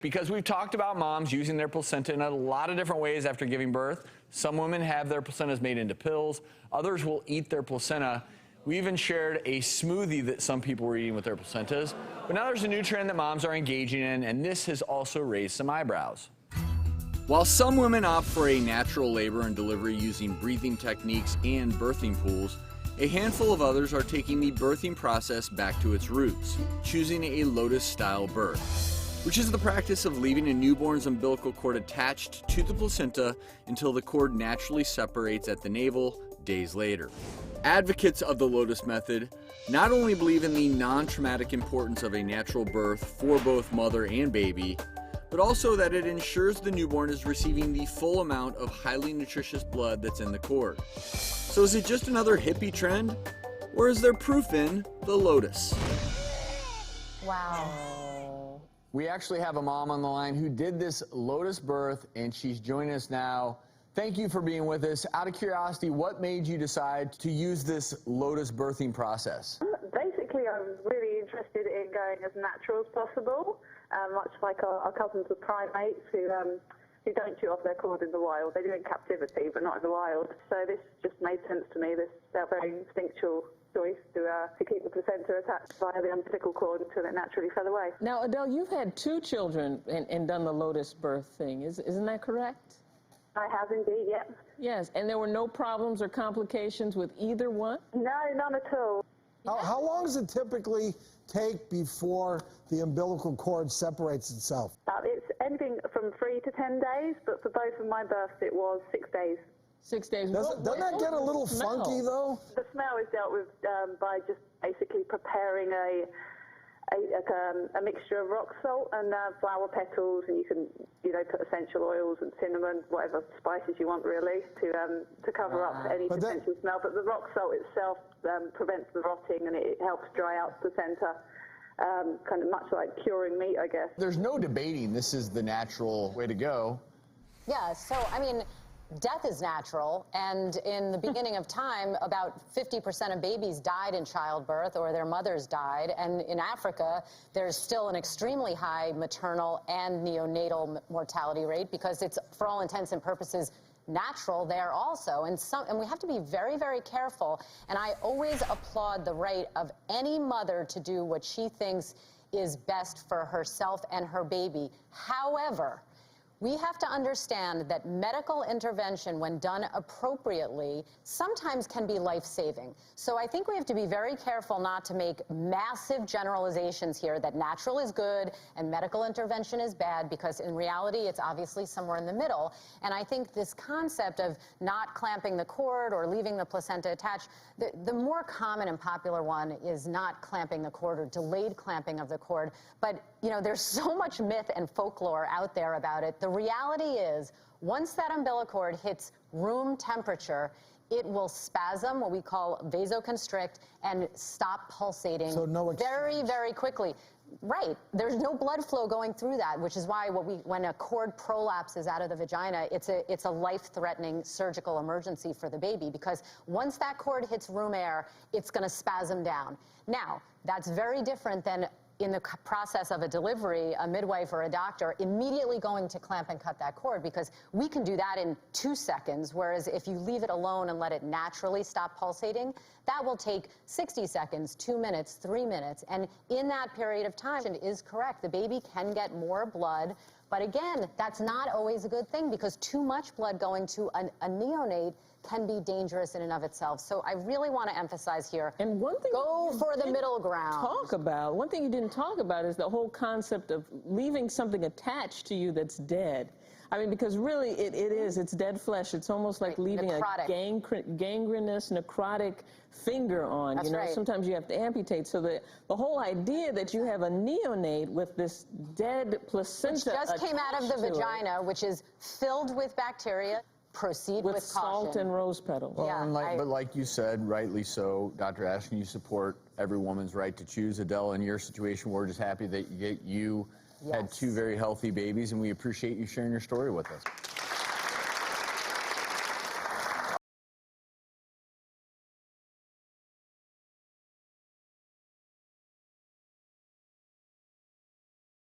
Because we've talked about moms using their placenta in a lot of different ways after giving birth. Some women have their placentas made into pills. Others will eat their placenta. We even shared a smoothie that some people were eating with their placentas. But now there's a new trend that moms are engaging in, and this has also raised some eyebrows. While some women opt for a natural labor and delivery using breathing techniques and birthing pools, a handful of others are taking the birthing process back to its roots, choosing a lotus-style birth, which is the practice of leaving a newborn's umbilical cord attached to the placenta until the cord naturally separates at the navel days later. Advocates of the lotus method not only believe in the non-traumatic importance of a natural birth for both mother and baby, but also that it ensures the newborn is receiving the full amount of highly nutritious blood that's in the cord. So is it just another hippie trend, or is there proof in the lotus? Wow. We actually have a mom on the line who did this lotus birth, and she's joining us now. Thank you for being with us. Out of curiosity, what made you decide to use this lotus birthing process? Basically, I was really interested in going as natural as possible, much like our cousins with primates who don't chew off their cord in the wild. They do in captivity, but not in the wild. So this just made sense to me, this very instinctual choice to keep the placenta attached via the umbilical cord until it naturally fell away. Now, Adele, you've had 2 children and done the lotus birth thing. Isn't that correct? I have indeed, yes. Yes, and there were no problems or complications with either one? No, none at all. How long does it typically take before the umbilical cord separates itself? It's anything from 3 to 10 days, but for both of my births it was 6 days. 6 days. Doesn't that get a little funky, though? The smell is dealt with by just basically preparing a mixture of rock salt and flower petals, and you can, put essential oils and cinnamon, whatever spices you want, really, to cover up any potential smell. But the rock salt itself prevents the rotting, and it helps dry out the placenta. Kind of much like curing meat, I guess. There's no debating this is the natural way to go. Yeah, so, I mean, death is natural, and in the beginning of time, about 50% of babies died in childbirth or their mothers died, and in Africa, there's still an extremely high maternal and neonatal mortality rate because it's, for all intents and purposes, natural there also, and we have to be very, very careful, and I always applaud the right of any mother to do what she thinks is best for herself and her baby. However, we have to understand that medical intervention, when done appropriately, sometimes can be life-saving. So I think we have to be very careful not to make massive generalizations here that natural is good and medical intervention is bad, because in reality, it's obviously somewhere in the middle. And I think this concept of not clamping the cord or leaving the placenta attached, the more common and popular one is not clamping the cord or delayed clamping of the cord. But, there's so much myth and folklore out there about it. The reality is, once that umbilical cord hits room temperature, it will spasm, what we call vasoconstrict, and stop pulsating very, very quickly. Right. There's no blood flow going through that, which is why when a cord prolapses out of the vagina, it's a life-threatening surgical emergency for the baby, because once that cord hits room air, it's going to spasm down. Now, that's very different than in the process of a delivery, a midwife or a doctor immediately going to clamp and cut that cord, because we can do that in 2 seconds, whereas if you leave it alone and let it naturally stop pulsating, that will take 60 seconds, 2 minutes, 3 minutes, and in that period of time, it is correct, the baby can get more blood, but again, that's not always a good thing, because too much blood going to a neonate can be dangerous in and of itself. So I really want to emphasize here, and one thing go for the middle ground. One thing you didn't talk about is the whole concept of leaving something attached to you that's dead. I mean, because really it's dead flesh. It's almost like leaving a gangrenous, necrotic finger on. That's right. Sometimes you have to amputate. So the whole idea that you have a neonate with this dead placenta which just came out of the vagina, which is filled with bacteria. Proceed with caution. Salt and rose petals. Well, yeah, but like you said, rightly so, Dr. Ashton, you support every woman's right to choose. Adele, in your situation, we're just happy that you had 2 very healthy babies, and we appreciate you sharing your story with us.